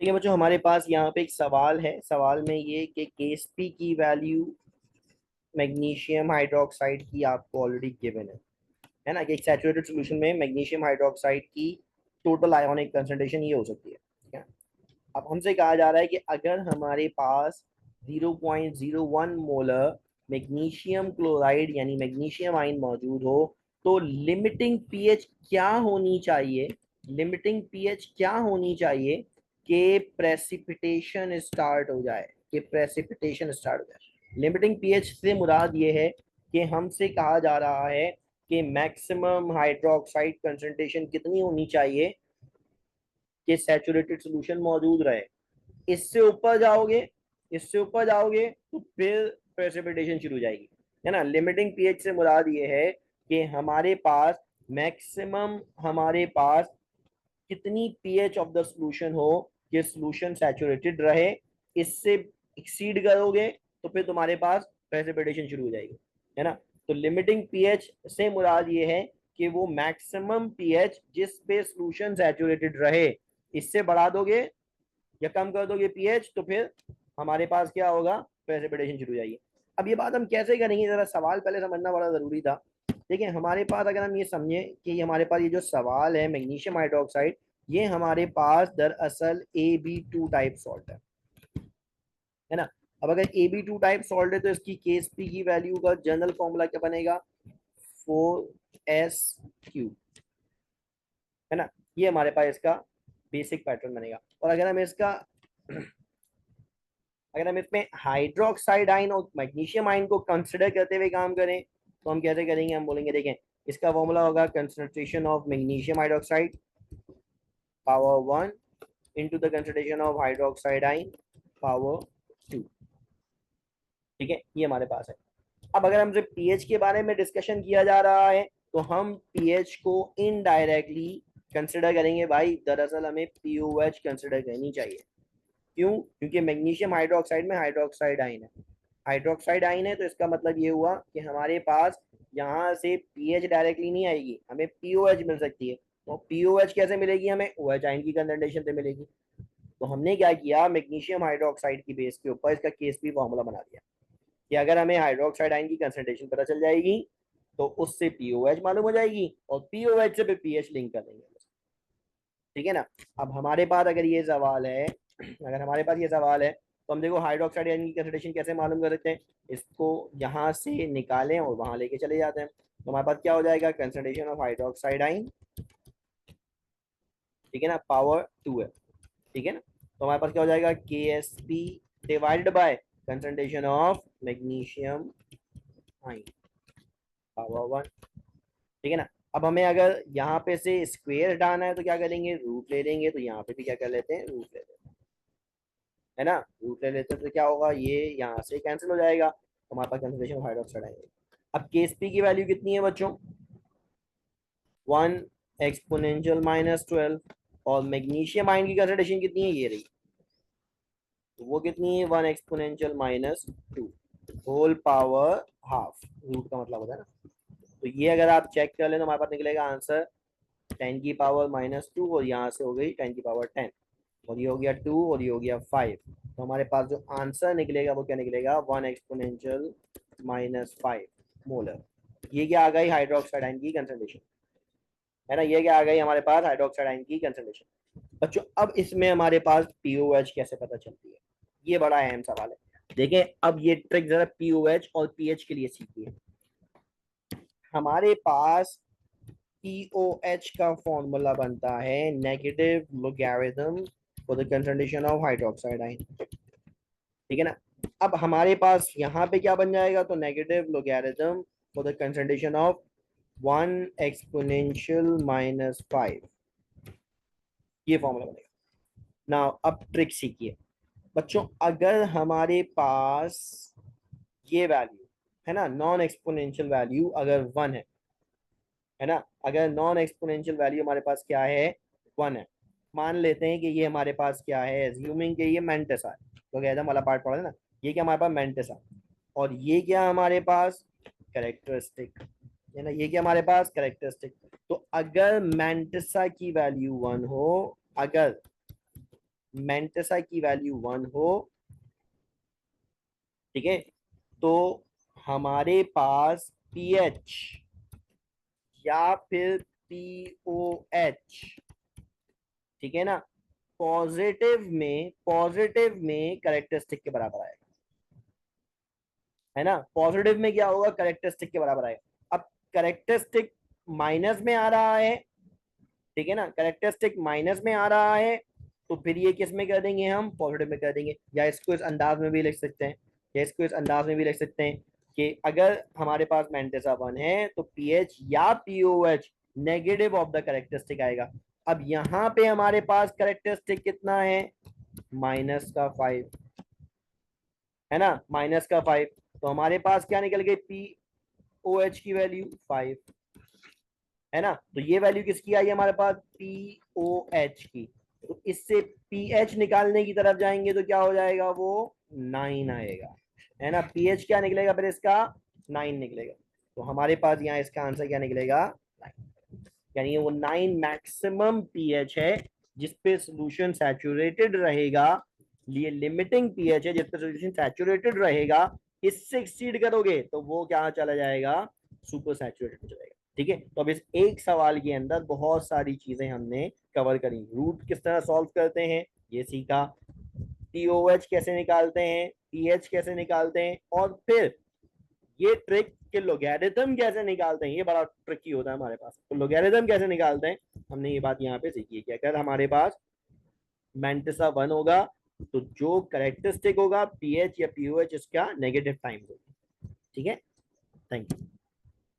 ठीक है बच्चों, हमारे पास यहाँ पे एक सवाल है। सवाल में ये कि Kp की वैल्यू मैग्नीशियम हाइड्रोक्साइड की आपको ऑलरेडी गिवन है ना, कि एक सैचुरेटेड सॉल्यूशन में मैग्नीशियम हाइड्रोक्साइड की टोटल आयोनिक कंसंट्रेशन ये हो सकती है। ठीक है, अब हमसे कहा जा रहा है कि अगर हमारे पास 0.01 मोलर मैग्नीशियम क्लोराइड यानी मैग्नीशियम आयन मौजूद हो तो लिमिटिंग पीएच क्या होनी चाहिए, लिमिटिंग पीएच क्या होनी चाहिए कि प्रेसिपिटेशन स्टार्ट हो जाए, कि प्रेसिपिटेशन स्टार्ट हो जाए। लिमिटिंग पीएच से मुराद ये है कि हमसे कहा जा रहा है कि मैक्सिमम हाइड्रोक्साइड कंसंट्रेशन कितनी होनी चाहिए कि सैचुरेटेड सॉल्यूशन मौजूद रहे। इससे ऊपर जाओगे, इससे ऊपर जाओगे तो फिर प्रेसिपिटेशन शुरू हो जाएगी, है ना। लिमिटिंग पीएच से मुराद ये है कि हमारे पास मैक्सिमम, हमारे पास कितनी पीएच ऑफ द सॉल्यूशन हो कि सॉल्यूशन सैचुरेटेड रहे। इससे एक्सीड करोगे तो फिर तुम्हारे पास प्रेसिपिटेशन शुरू हो जाएगी, है ना। तो लिमिटिंग पीएच से मुराद ये है कि वो मैक्सिमम पीएच जिस पे सॉल्यूशन सैचुरेटेड रहे, इससे बढ़ा दोगे या कम कर दोगे पीएच तो फिर हमारे पास क्या होगा, प्रेसिपिटेशन शुरू हो जाएगी। अब ये बात हम कैसे करेंगे, जरा सवाल पहले समझना बड़ा जरूरी था। देखिए हमारे पास अगर हम ये समझे कि हमारे पास ये जो सवाल है मैग्नीशियम हाइड्रोक्साइड, ये हमारे पास दरअसल AB2 टाइप सॉल्ट है ना। अब अगर AB2 टाइप सॉल्ट है तो इसकी KSP की वैल्यू का जनरल फॉर्मूला क्या बनेगा, 4S3, है ना। ये हमारे पास इसका बेसिक पैटर्न बनेगा। और अगर हम इसमें हाइड्रोक्साइड आयन और मैग्नीशियम आयन को कंसिडर करते हुए काम करें तो हम कैसे करेंगे, हम बोलेंगे देखें इसका फॉर्मूला होगा concentration of magnesium hydroxide power 1 into the concentration of hydroxide ion power 2। ठीक है, ये हमारे पास है। अब अगर हमसे पीएच के बारे में डिस्कशन किया जा रहा है तो हम पीएच को इनडायरेक्टली कंसिडर करेंगे। भाई दरअसल हमें पीओएच कंसिडर करनी चाहिए। क्यों, क्योंकि मैग्नीशियम हाइड्रोक्साइड में हाइड्रोक्साइड आयन है, हाइड्रोक्साइड आयन है, तो इसका मतलब ये हुआ कि हमारे पास यहाँ से पीएच डायरेक्टली नहीं आएगी, हमें पीओएच मिल सकती है। तो पीओएच कैसे मिलेगी, हमें ओएच आयन की कंसंट्रेशन से मिलेगी। तो हमने क्या किया, मैग्नीशियम हाइड्रोक्साइड की बेस के ऊपर इसका केएसपी फॉर्मूला बना दिया कि अगर हमें हाइड्रोक्साइड आयन की कंसंट्रेशन पता चल जाएगी तो उससे पीओएच मालूम हो जाएगी और पीओएच से पीएच लिंक कर देंगे। ठीक है ना। अब हमारे पास अगर ये सवाल है, अगर हमारे पास ये सवाल है तो हम देखो हाइड्रोक्साइड आयन की कंसंट्रेशन कैसे मालूम कर सकते हैं, इसको यहाँ से निकालें और वहां लेके चले जाते हैं। तो हमारे पास क्या हो जाएगा, कंसंट्रेशन ऑफ हाइड्रोक्साइड आयन, ठीक है ना, पावर 2 है। ठीक है ना। तो हमारे पास क्या हो जाएगा, KSP divided by concentration of magnesium ion power 1। ठीक है ना। अब हमें अगर यहाँ पे से स्क्वायर हटाना है तो क्या करेंगे, रूट ले लेंगे। तो यहाँ पे भी क्या कर लेते हैं, रूट ले लेते हैं, है ना। रूट ले लेते हैं तो क्या होगा, ये यहाँ से कैंसिल हो जाएगा, तो हमारे पास कंसंट्रेशन हाइड्रोक्साइड आएंगे। अब KSP की वैल्यू कितनी है बच्चों, 1 एक्सपोनेंशियल -12। और मैग्नीशियम आयन की कंसंट्रेशन कितनी है, ये रही, तो वो कितनी है, 1 exponential -2 whole power half. Root का मतलब होता है ना। तो ये अगर आप चेक कर लें तो हमारे पास निकलेगा आंसर 10⁻², और यहाँ से हो गई 10⁻10, और ये हो गया 2 और ये हो गया 5। तो हमारे पास जो आंसर निकलेगा वो क्या निकलेगा, 1 एक्सपोनेंशियल -5 मोलर। ये क्या आ गई, हाइड्रोक्साइड आयन की कंसंट्रेशन, है ना। ये क्या आ गई हमारे पास, हाइड्रोक्साइड आयन की कंसंट्रेशन। बच्चों अब इसमें हमारे पास पीओएच कैसे पता चलती है, ये बड़ा अहम सवाल है। देखें अब ये ट्रिक जरा पीओएच और पीएच के लिए सीखिए। हमारे पास पीओएच का फॉर्मूला बनता है negative logarithm for the concentration of hydroxide ion. ठीक है ना। अब हमारे पास यहाँ पे क्या बन जाएगा, तो negative logarithm for the concentration of 1 exponential -5, ये फॉर्मूला बनेगा ना। अब ट्रिक सीखिए बच्चों, अगर हमारे पास ये वैल्यू है ना, नॉन एक्सपोनेंशियल वैल्यू अगर 1 है ना, अगर नॉन एक्सपोनेंशियल वैल्यू हमारे पास क्या है, 1 है। मान लेते हैं कि ये हमारे पास क्या है, एज्यूमिंग कि ये मेंटिसा है, तो एकदम वाला पार्ट पढ़ा है ना, ये क्या हमारे पास मेंटिसा, और ये क्या हमारे पास कैरेक्टरिस्टिक, है ना, ये क्या हमारे पास कैरेक्टरिस्टिक। तो अगर मेंटिसा की वैल्यू 1 हो, अगर मेंटेसा की वैल्यू 1 हो, ठीक है, तो हमारे पास पीएच या फिर पीओएच, ठीक है ना, पॉजिटिव में कैरेक्टरिस्टिक के बराबर आएगा, है ना। पॉजिटिव में क्या होगा, कैरेक्टरिस्टिक के बराबर आएगा। अब कैरेक्टरिस्टिक माइनस में आ रहा है, ठीक है ना, कैरेक्टरिस्टिक माइनस में आ रहा है, तो फिर ये किस में कर देंगे, हम पॉजिटिव में कर देंगे। या इसको इस अंदाज में भी लिख सकते हैं, कि अगर हमारे पास मेंटेसा 1 है तो पीएच या pOH negative of the characteristic आएगा। अब यहाँ पे हमारे पास कैरेक्टरिस्टिक कितना है, -5, है ना, -5, तो हमारे पास क्या निकल गई, पीओएच की वैल्यू 5, है ना। तो ये वैल्यू किसकी आई हमारे पास, पीओएच की। तो इससे पीएच निकालने की तरफ जाएंगे तो क्या हो जाएगा, वो 9 आएगा, है ना। पीएच क्या निकलेगा फिर इसका, 9 निकलेगा। तो हमारे पास यहाँ इसका आंसर क्या निकलेगा, 9, यानी वो 9 मैक्सिमम पीएच है जिसपे सोल्यूशन सैचुरेटेड रहेगा। ये लिमिटिंग पीएच है जिसपे सोल्यूशन सैचुरेटेड रहेगा। इससे एक्सीड करोगे तो वो क्या चला जाएगा, सुपर सैचुरेटेड में चलेगा, ठीक है। तो अब इस एक सवाल के अंदर बहुत सारी चीजें हमने कवर करी। रूट किस तरह सॉल्व करते हैं ये सीखा, टीओएच कैसे निकालते हैं, पीएच कैसे निकालते हैं, और फिर ये ट्रिक के लोगैरिथम कैसे निकालते हैं, ये बड़ा ट्रिकी होता है हमारे पास। तो लोगैरिथम कैसे निकालते हैं, हमने ये बात यहाँ पे सीखी है कि अगर हमारे पास मेंटेसा 1 होगा तो जो करेक्टरिस्टिक होगा पीएच या पीओएच इसका नेगेटिव टाइम्स होगा, ठीक है। Thank you.